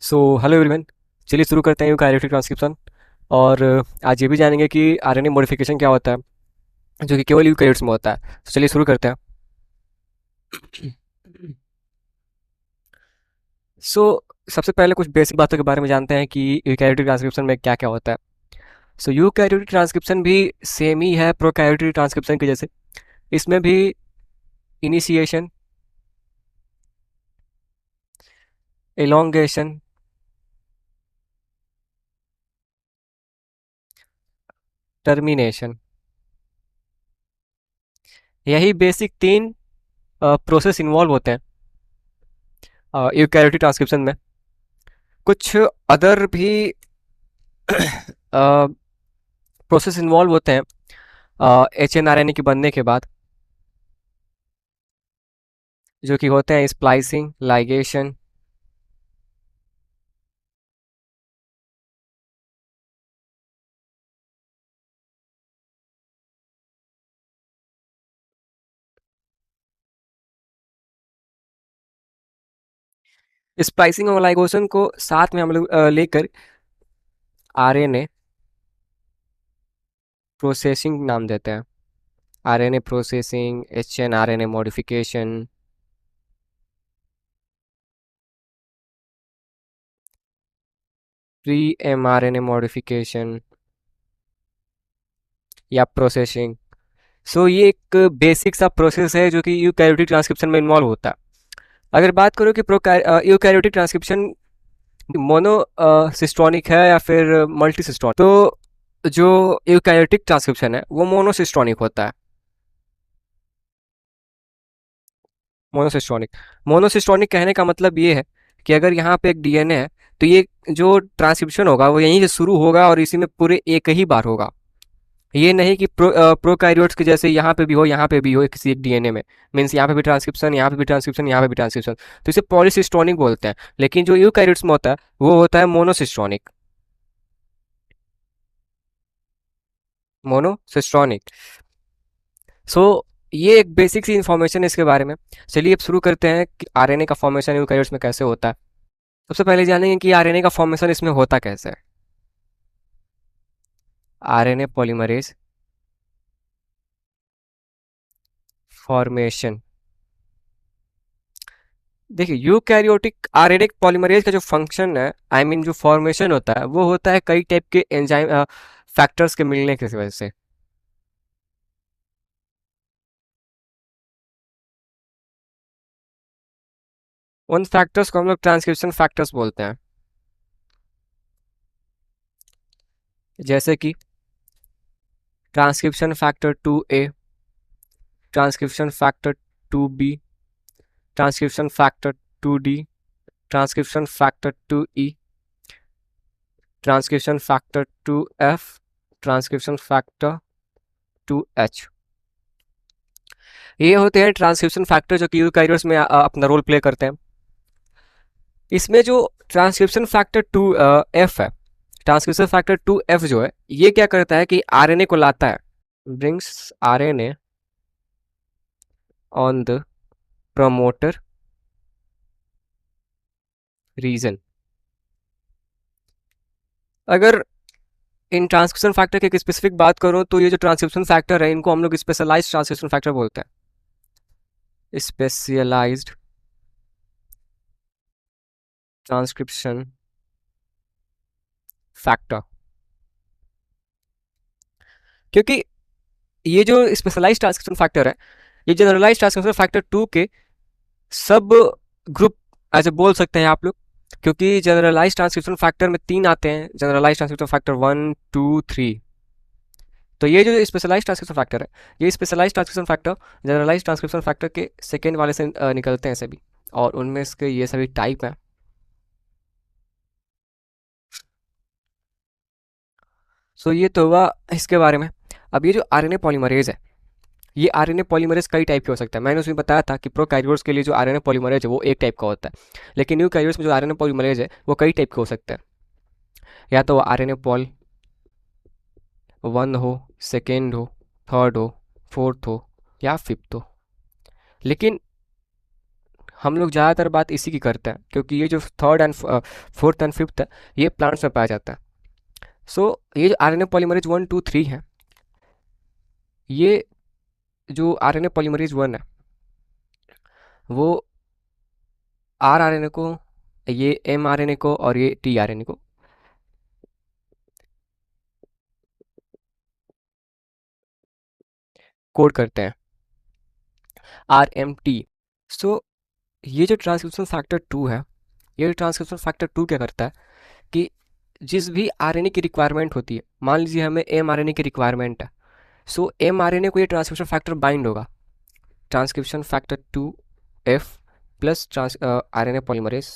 So hello everyone. चलिए शुरू करते हैं यूकैरियोटिक ट्रांसक्रिप्शन। और आज ये भी जानेंगे कि आरएनए मॉडिफिकेशन क्या होता है, जो कि केवल यूकैरियोट्स में होता है। तो चलिए शुरू करते हैं। सो सबसे पहले कुछ बेसिक बातों के बारे में जानते हैं कि यूकैरियोटिक ट्रांसक्रिप्शन में क्या क्या होता है। सो यूकैरियोटिक ट्रांसक्रिप्शन भी सेम ही है प्रोकैरियोटिक ट्रांसक्रिप्शन के जैसे। इसमें भी इनिशिएशन, एलोंगेशन, टर्मिनेशन, यही बेसिक तीन प्रोसेस इन्वॉल्व होते हैं यूकैरियोटिक ट्रांसक्रिप्शन में। कुछ अदर भी प्रोसेस इन्वॉल्व होते हैं H N R N A के बनने के बाद, जो कि होते हैं स्प्लाइसिंग, लाइगेशन, स्प्लाइसिंग और लाइगेशन को साथ में हम लोग लेकर आर एन ए प्रोसेसिंग नाम देते हैं। R N A processing, H N R N A modification, pre M R N A modification या प्रोसेसिंग। सो ये एक बेसिक सा प्रोसेस है जो कि यूकैरियोटिक ट्रांसक्रिप्शन में इन्वॉल्व होता है। अगर बात करो कि यूकैरियोटिक ट्रांसक्रिप्शन मोनो सिस्टोनिक है या फिर मल्टी सिस्टोनिक, तो जो यूकैरियोटिक ट्रांसक्रिप्शन है वो मोनोसिस्टोनिक होता है। मोनोसिस्टोनिक मोनोसिस्टोनिक कहने का मतलब ये है कि अगर यहाँ पे एक डीएनए है, तो ये जो ट्रांसक्रिप्शन होगा वो यहीं से शुरू होगा और इसी में पूरे एक ही बार होगा। ये नहीं कि प्रोकैरियोट्स के जैसे यहाँ पे भी हो, यहाँ पे भी हो, किसी एक डीएनए में। मीन्स यहाँ पे भी ट्रांसक्रिप्शन, यहाँ पे भी ट्रांसक्रिप्शन, यहाँ पे भी ट्रांसक्रिप्शन। तो इसे पॉलीसिस्टोनिक बोलते हैं। लेकिन जो यूकैरियोट्स में होता है वो होता है मोनोसिस्टोनिक। मोनोसिस्टोनिक। सो ये एक बेसिक सी इन्फॉर्मेशन है इसके बारे में। चलिए अब शुरू करते हैं कि आरएनए का फॉर्मेशन यूकैरियोट्स में कैसे होता है। सबसे पहले जानेंगे कि आरएनए का फॉर्मेशन इसमें होता कैसे है। RNA polymerase formation. देखिए यूकैरियोटिक आरएनए पॉलीमरेज का जो फंक्शन है, आई मीन जो फॉर्मेशन होता है, वो होता है कई टाइप के एंजाइम फैक्टर्स के मिलने की वजह से। उन फैक्टर्स को हम लोग ट्रांसक्रिप्शन फैक्टर्स बोलते हैं। जैसे कि transcription factor 2A, transcription factor 2B, transcription factor 2D, transcription factor 2E, transcription factor 2F, transcription factor 2H। ये होते हैं ट्रांसक्रिप्शन फैक्टर जो कि यूकैरियोट्स में अपना रोल प्ले करते हैं। इसमें जो ट्रांसक्रिप्शन फैक्टर 2F है, ट्रांसक्रिप्शन फैक्टर 2F जो है, ये क्या करता है कि आरएनए को लाता है, brings RNA on the promoter region. अगर इन ट्रांसक्रिप्शन फैक्टर की एक स्पेसिफिक बात करूं तो ये जो ट्रांसक्रिप्शन फैक्टर है इनको हम लोग स्पेशलाइज्ड ट्रांसक्रिप्शन फैक्टर बोलते हैं। Specialised transcription factor. क्योंकि ये जो स्पेशलाइज्ड ट्रांसक्रिप्शन फैक्टर है, ये जनरलाइज्ड ट्रांसक्रिप्शन फैक्टर 2 के सब ग्रुप ऐसे बोल सकते हैं आप लोग। क्योंकि जनरलाइज ट्रांसक्रिप्शन फैक्टर में तीन आते हैं, जनरलाइज ट्रांसक्रिप्शन फैक्टर 1, 2, 3। तो ये जो स्पेशलाइज ट्रांसक्रिप्शन फैक्टर है, ये specialise transcription factor generalise transcription factor के सेकेंड वाले से निकलते हैं सभी। और उनमें इसके ये सभी टाइप हैं। सो ये तो हुआ इसके बारे में। अब ये जो आरएनए पॉलीमरेज है, ये आरएनए पॉलीमरेज कई टाइप के हो सकता है। मैंने उसमें बताया था कि प्रोकैरियोट्स के लिए जो आरएनए पॉलीमरेज है वो एक टाइप का होता है, लेकिन यूकैरियोट्स में जो आरएनए पॉलीमरेज है वो कई टाइप के हो सकते हैं। या तो आरएनए पॉल 1 हो, सेकेंड हो, थर्ड हो, फोर्थ हो या फिफ्थ हो। लेकिन हम लोग ज़्यादातर बात इसी की करते हैं क्योंकि ये जो third and fourth and fifth है ये प्लांट्स में पाया जाता है। सो ये जो आरएनए पॉलीमरेज 1 2 3 है, ये जो आरएनए पॉलीमरेज 1 है वो आरआरएनए को, ये एमआरएनए को और ये टीआरएनए को कोड करते हैं, आरएमटी। सो ये जो ट्रांसक्रिप्शन फैक्टर 2 है, ये ट्रांसक्रिप्शन फैक्टर 2 क्या करता है कि जिस भी आरएनए की रिक्वायरमेंट होती है, मान लीजिए हमें एमआरएनए की रिक्वायरमेंट है, सो एमआरएनए को ये ट्रांसक्रिप्शन फैक्टर बाइंड होगा, transcription factor 2F plus trans RNA polymerase.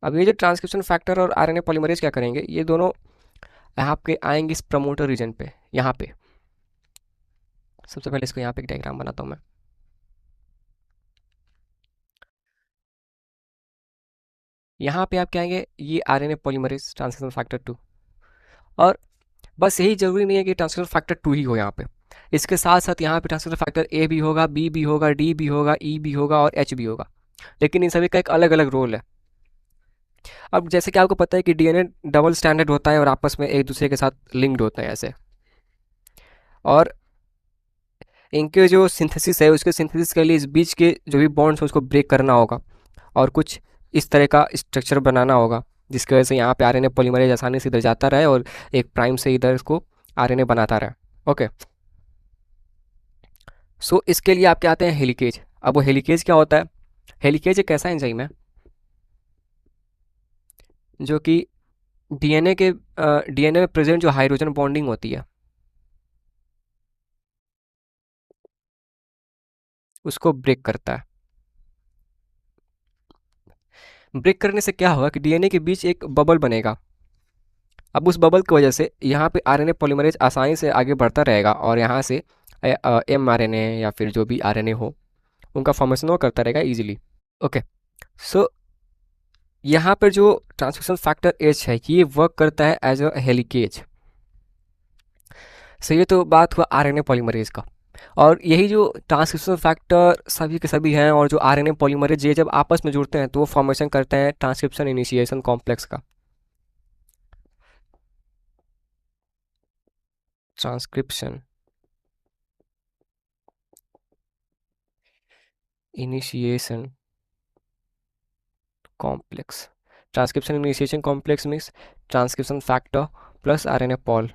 अब ये जो ट्रांसक्रिप्शन फैक्टर और आरएनए पॉलीमरेज क्या करेंगे, ये दोनों यहाँ पे आएंगे इस प्रमोटर रीजन पे, यहाँ पे। सबसे पहले इसको यहाँ पे एक डायग्राम बनाता हूँ मैं। यहाँ पे आप क्या आएंगे, ये आरएनए पॉलीमरेज ट्रांसक्रिप्शन फैक्टर 2, और बस यही जरूरी नहीं है कि ट्रांसक्रिप्शन फैक्टर 2 ही हो यहाँ पे, इसके साथ साथ यहाँ पे ट्रांसक्रिप्शन फैक्टर ए भी होगा, बी भी होगा, डी भी होगा, ई भी होगा और एच भी होगा, लेकिन इन सभी का एक अलग अलग रोल है। अब जैसे कि आपको पता है कि डीएनए डबल स्टैंडर्ड होता है और आपस में एक दूसरे के साथ लिंक्ड होते हैं ऐसे, और इनके जो सिंथेसिस है उसके सिंथेसिस के लिए इस बीच के जो भी बॉन्ड्स हैं उसको ब्रेक करना होगा और कुछ इस तरह का स्ट्रक्चर बनाना होगा जिसकी वजह से यहाँ पे आरएनए पॉलीमरेज आसानी से इधर जाता रहे और एक प्राइम से इधर इसको आरएनए बनाता रहे। ओके, सो इसके लिए आपके आते हैं हेलिकेज। अब वो हेलिकेज क्या होता है, हेलिकेज एक ऐसा एंजाइम है जो कि डीएनए में प्रेजेंट जो हाइड्रोजन बॉन्डिंग होती है उसको ब्रेक करता है। ब्रेक करने से क्या होगा कि डीएनए के बीच एक बबल बनेगा। अब उस बबल की वजह से यहाँ पे आरएनए पॉलीमरेज आसानी से आगे बढ़ता रहेगा और यहाँ से एमआरएनए या फिर जो भी आरएनए हो उनका फॉर्मेशन वो करता रहेगा इजीली। ओके, सो यहाँ पर जो ट्रांसक्रिप्शन फैक्टर एच है ये वर्क करता है एज अ हेलिकेज। सो ये तो बात हुआ आरएनए पॉलीमरेज का, और यही जो ट्रांसक्रिप्शन फैक्टर सभी के सभी हैं और जो आरएनए पॉलीमरेज ये जब आपस में जुड़ते हैं तो वो फॉर्मेशन करते हैं ट्रांसक्रिप्शन इनिशिएशन कॉम्प्लेक्स का। Transcription initiation complex, transcription initiation complex means transcription factor plus RNA pol.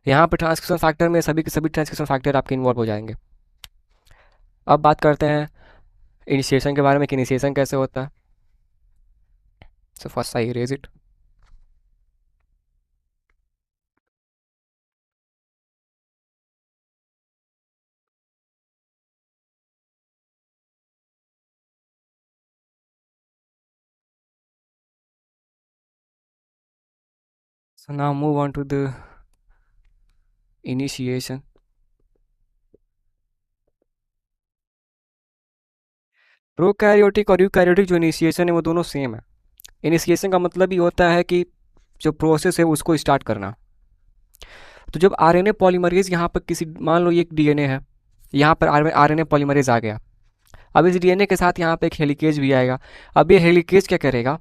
यहाँ पे ट्रांसक्रिप्शन फैक्टर में सभी के सभी ट्रांसक्रिप्शन फैक्टर आपके इन्वॉल्व हो जाएंगे। अब बात करते हैं इनिशिएशन के बारे में कि इनिशिएशन कैसे होता है। So first I erase it. So now move on to the initiation. Prokaryotic और यूकैरियोटिक जो इनिशिएशन है वो दोनों सेम है। इनिशिएशन का मतलब ही होता है कि जो प्रोसेस है उसको स्टार्ट करना। तो जब आरएनए पॉलीमरेज यहाँ पर किसी, मान लो ये एक डीएनए है, यहाँ पर आरएनए पॉलीमरेज आ गया, अब इस डीएनए के साथ यहाँ पे एक हेलिकेज भी आएगा। अब ये हेलिकेज क्या करेगा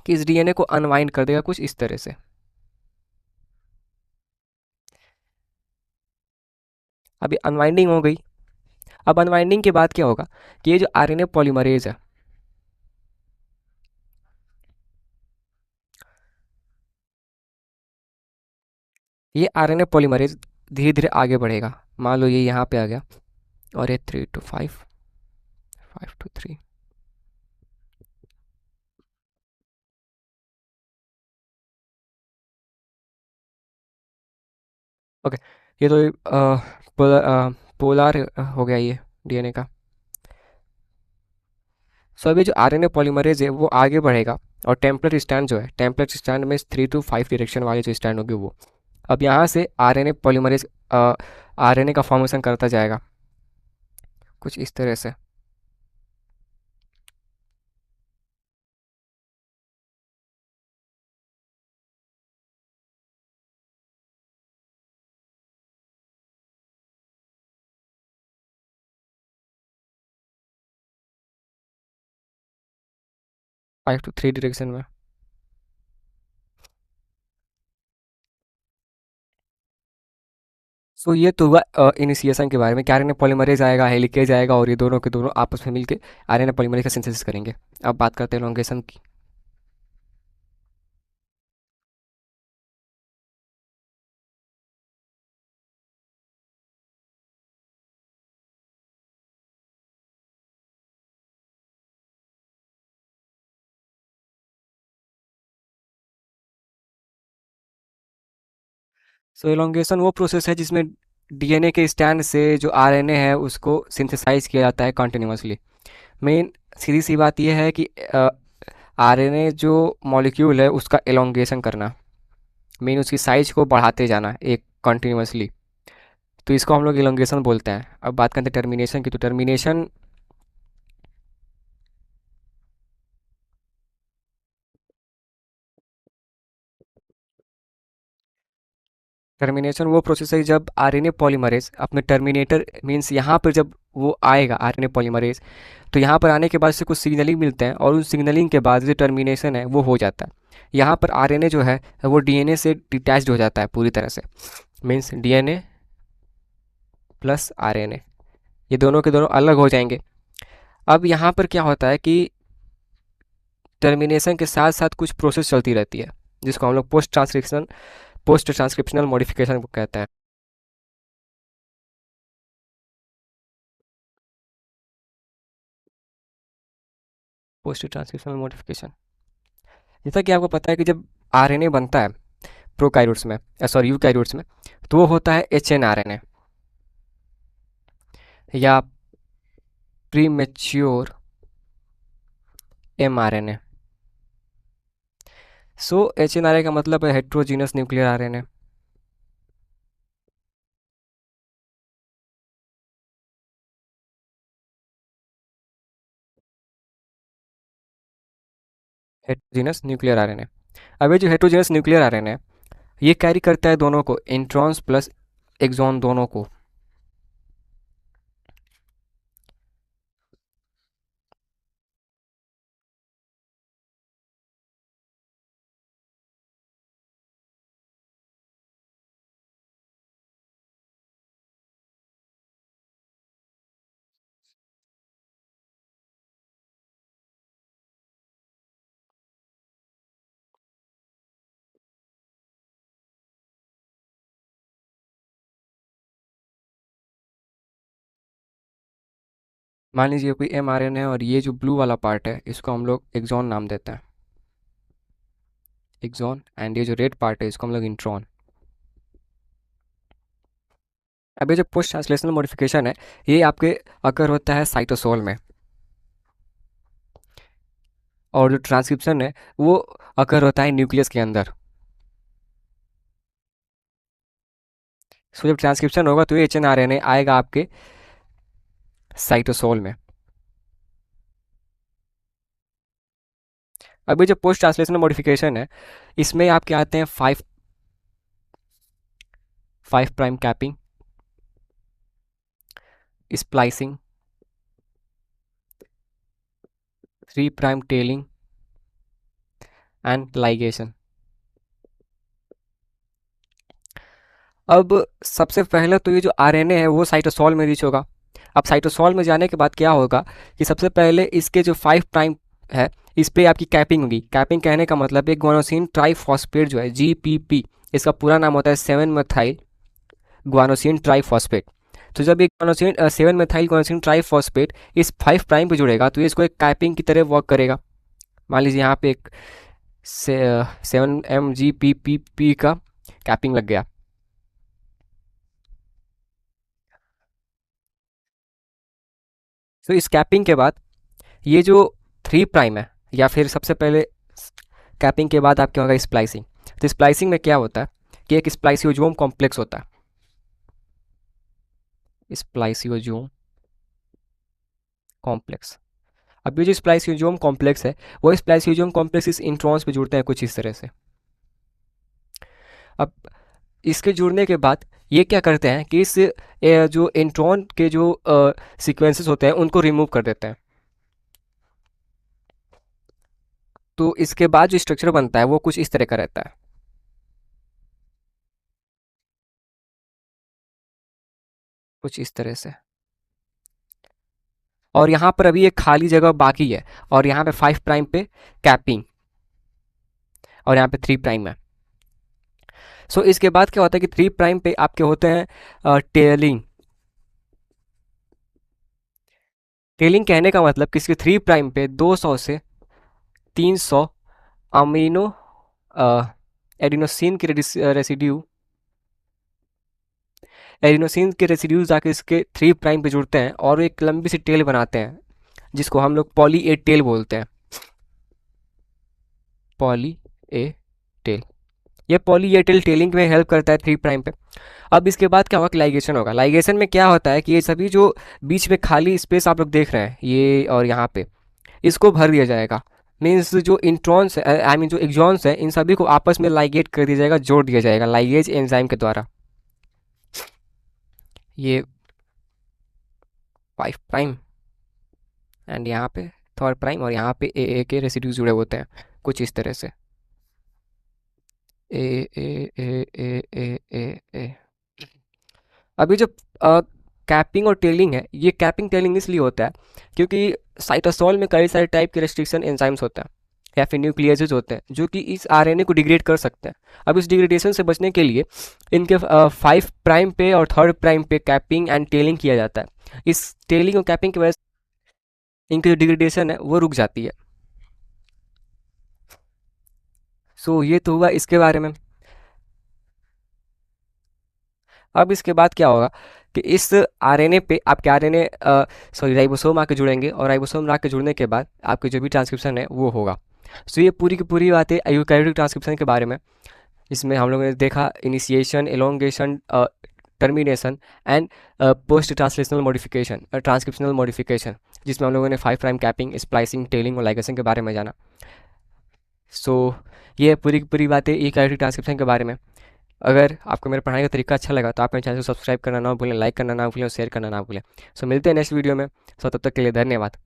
कि इस डीएनए को अनवाइंड कर देगा कुछ इस तरह से। अभी अनवाइंडिंग हो गई। अब अनवाइंडिंग के बाद क्या होगा कि ये जो आरएनए पॉलीमरेज है ये आरएनए पॉलीमरेज धीरे धीरे आगे बढ़ेगा। मान लो ये यहाँ पे आ गया और ये 3 to 5, 5 to 3। ओके, ये तो पोलर हो गया ये डीएनए का। सो अभी जो आरएनए पॉलीमरेज है वो आगे बढ़ेगा और टेम्पलेट स्टैंड जो है, टेम्पलेट स्टैंड में 3 to 5 डायरेक्शन वाली जो स्टैंड होगी वो, अब यहाँ से आरएनए पॉलीमरेज आरएनए का फॉर्मेशन करता जाएगा कुछ इस तरह से। 5 to 3 डायरेक्शन में। सो ये तो हुआ इनिशिएशन के बारे में कि आरएनए पॉलीमरेज आएगा, हेलिकेज आएगा और ये दोनों के दोनों आपस में मिलके आरएनए पॉलीमरेज का सिंथेसिस करेंगे। अब बात करते हैं एलोंगेशन की। सो एलोंगेशन वो प्रोसेस है जिसमें डीएनए के स्टैंड से जो आरएनए है उसको सिंथेसाइज किया जाता है कंटिन्यूअसली। मेन सीधी सी बात यह है कि आरएनए जो मॉलिक्यूल है उसका एलोंगेशन करना, मेन उसकी साइज को बढ़ाते जाना एक कंटिन्यूअसली, तो इसको हम लोग एलोंगेशन बोलते हैं। अब बात करते हैं टर्मिनेशन की। तो टर्मिनेशन वो प्रोसेस है जब आरएनए पॉलीमरेज अपने टर्मिनेटर मीन्स यहाँ पर जब वो आएगा आरएनए पॉलीमरेज, तो यहाँ पर आने के बाद से कुछ सिग्नलिंग मिलते हैं और उस सिग्नलिंग के बाद जो टर्मिनेशन है वो हो जाता है। यहाँ पर आरएनए जो है वो डीएनए से डिटैच्ड हो जाता है पूरी तरह से, मीन्स डीएनए प्लस आरएनए ये दोनों के दोनों अलग हो जाएंगे। अब यहाँ पर क्या होता है कि टर्मिनेशन के साथ साथ कुछ प्रोसेस चलती रहती है जिसको हम लोग पोस्ट ट्रांसक्रिप्शनल मॉडिफिकेशन कहते हैं। पोस्ट ट्रांसक्रिप्शनल मॉडिफिकेशन, जैसा कि आपको पता है कि जब आरएनए बनता है प्रोकार्योट्स में, सॉरी यूकार्योट्स में, तो वो होता है एचएनआरएनए या प्रीमेच्योर एमआरएनए। सो एचएनआरएनए का मतलब है heterogeneous nuclear RNA. Heterogeneous nuclear RNA. अब ये जो हेट्रोजीनस न्यूक्लियर आरएनए है ये कैरी करता है दोनों को, इंट्रॉन्स प्लस एक्सॉन दोनों को। मान लीजिए कोई एमआरएनए है और ये जो ब्लू वाला पार्ट है इसको हम लोग एक्सॉन नाम देते हैं, एक्सॉन, एंड ये जो रेड पार्ट है इसको हम लोग इंट्रॉन। अब ये जो पोस्ट ट्रांसलेशनल मॉडिफिकेशन है ये आपके अकर होता है साइटोसोल में, और जो ट्रांसक्रिप्शन है वो अकर होता है न्यूक्लियस के अंदर। सो जब ट्रांसक्रिप्शन होगा तो ये एचएनआरएनए आएगा आपके साइटोसोल में। अब ये जो पोस्ट ट्रांसलेशनल मॉडिफिकेशन है इसमें आपके आते हैं 5 prime capping, splicing, 3 prime telling and ligation. अब सबसे पहले तो ये जो आरएनए है वो साइटोसोल में रीच होगा। अब साइटोसोल में जाने के बाद क्या होगा कि सबसे पहले इसके जो 5 प्राइम है इस पे आपकी कैपिंग होगी। कैपिंग कहने का मतलब एक ग्वानोसिन ट्राइफॉस्फेट जो है जीपीपी, इसका पूरा नाम होता है 7 मेथाइल ग्वानोसिन ट्राइफॉस्फेट। तो जब एक ग्वानोसिन 7 मेथाइल ग्वानोसिन ट्राइफॉस्फेट इस 5 प्राइम पे जुड़ेगा तो ये इसको एक कैपिंग की तरह वर्क करेगा। मान लीजिए यहाँ पे एक 7 MgPPP का कैपिंग लग गया। तो इस कैपिंग के बाद ये जो 3 प्राइम है, या फिर सबसे पहले कैपिंग के बाद आपके होगा स्प्लाइसिंग। तो स्प्लाइसिंग में क्या होता है कि एक स्प्लाइसियोजोम कॉम्प्लेक्स होता है, स्प्लाइसियोजोम कॉम्प्लेक्स। अब ये जो स्प्लाइसियोजोम कॉम्प्लेक्स है वो स्प्लाइसियोजोम कॉम्प्लेक्स इस इंट्रॉन्स पे जुड़ते हैं कुछ इस तरह से। अब इसके जुड़ने के बाद ये क्या करते हैं कि इस जो इंट्रॉन के जो सीक्वेंसेस होते हैं उनको रिमूव कर देते हैं। तो इसके बाद जो स्ट्रक्चर बनता है वो कुछ इस तरह का रहता है, कुछ इस तरह से। और यहाँ पर अभी एक खाली जगह बाकी है, और यहाँ पे 5 प्राइम पे कैपिंग, और यहाँ पे 3 प्राइम है। सो इसके बाद क्या होता है कि 3 प्राइम पे आपके होते हैं टेलिंग। टेलिंग कहने का मतलब किसके 3 प्राइम पे 200 से 300 अमीनो एडिनोसिन के रेसिड्यू, एडिनोसिन के रेसिड्यूज आके इसके 3 प्राइम पे जुड़ते हैं और एक लंबी सी टेल बनाते हैं, जिसको हम लोग पॉली ए टेल बोलते हैं। पॉली ए टेल, ये पॉली ए टेल टेलिंग में हेल्प करता है 3 प्राइम पे। अब इसके बाद क्या होगा कि लाइगेशन होगा। लाइगेशन में क्या होता है कि ये सभी जो बीच में खाली स्पेस आप लोग देख रहे हैं, ये और यहाँ पे, इसको भर दिया जाएगा। मीन्स जो इंट्रॉन्स है, आई मीन जो एक्सॉन्स है, इन सभी को आपस में लाइगेट कर दिया जाएगा, जोड़ दिया जाएगा लाइगेज एंजाइम के द्वारा। ये 5 प्राइम एंड यहाँ पे 3 प्राइम, और यहाँ पे ए के रेसिड्यूज जुड़े होते हैं कुछ इस तरह से। ए ए ए ए ए ए ए अभी जो कैपिंग और टेलिंग है, ये कैपिंग टेलिंग इसलिए होता है क्योंकि साइटोसोल में कई सारे टाइप के रेस्ट्रिक्शन एंजाइम्स होते हैं या फिर न्यूक्लियसेज होते हैं जो कि इस आरएनए को डिग्रेड कर सकते हैं। अब इस डिग्रेडेशन से बचने के लिए इनके 5 प्राइम पे और 3 प्राइम पे कैपिंग एंड टेलिंग किया जाता है। इस टेलिंग और कैपिंग की वजह से इनकी जो डिग्रेडेशन है वो रुक जाती है। सो ये तो हुआ इसके बारे में। अब इसके बाद क्या होगा कि इस आरएनए पे आपके आरएनए सॉरी राइबोसोम आके जुड़ेंगे, और राइबोसोम आके जुड़ने के बाद आपकी जो भी ट्रांसक्रिप्शन है वो होगा। सो ये पूरी की पूरी बातें यूकैरियोटिक ट्रांसक्रिप्शन के बारे में। इसमें हम लोगों ने देखा initiation, elongation, termination and post translational modification, transcriptional modification, जिसमें हम लोगों ने 5 प्राइम कैपिंग, स्प्लाइसिंग, टेलिंग और लाइगेशन के बारे में जाना। सो ये पूरी की पूरी बातें यूकैरियोटिक ट्रांसक्रिप्शन के बारे में। अगर आपको मेरा पढ़ाने का तरीका अच्छा लगा तो आप मेरे चैनल को सब्सक्राइब करना ना भूलें, लाइक करना ना भूलें और शेयर करना ना भूलें। सो मिलते हैं नेक्स्ट वीडियो में। सो तब तक के लिए धन्यवाद।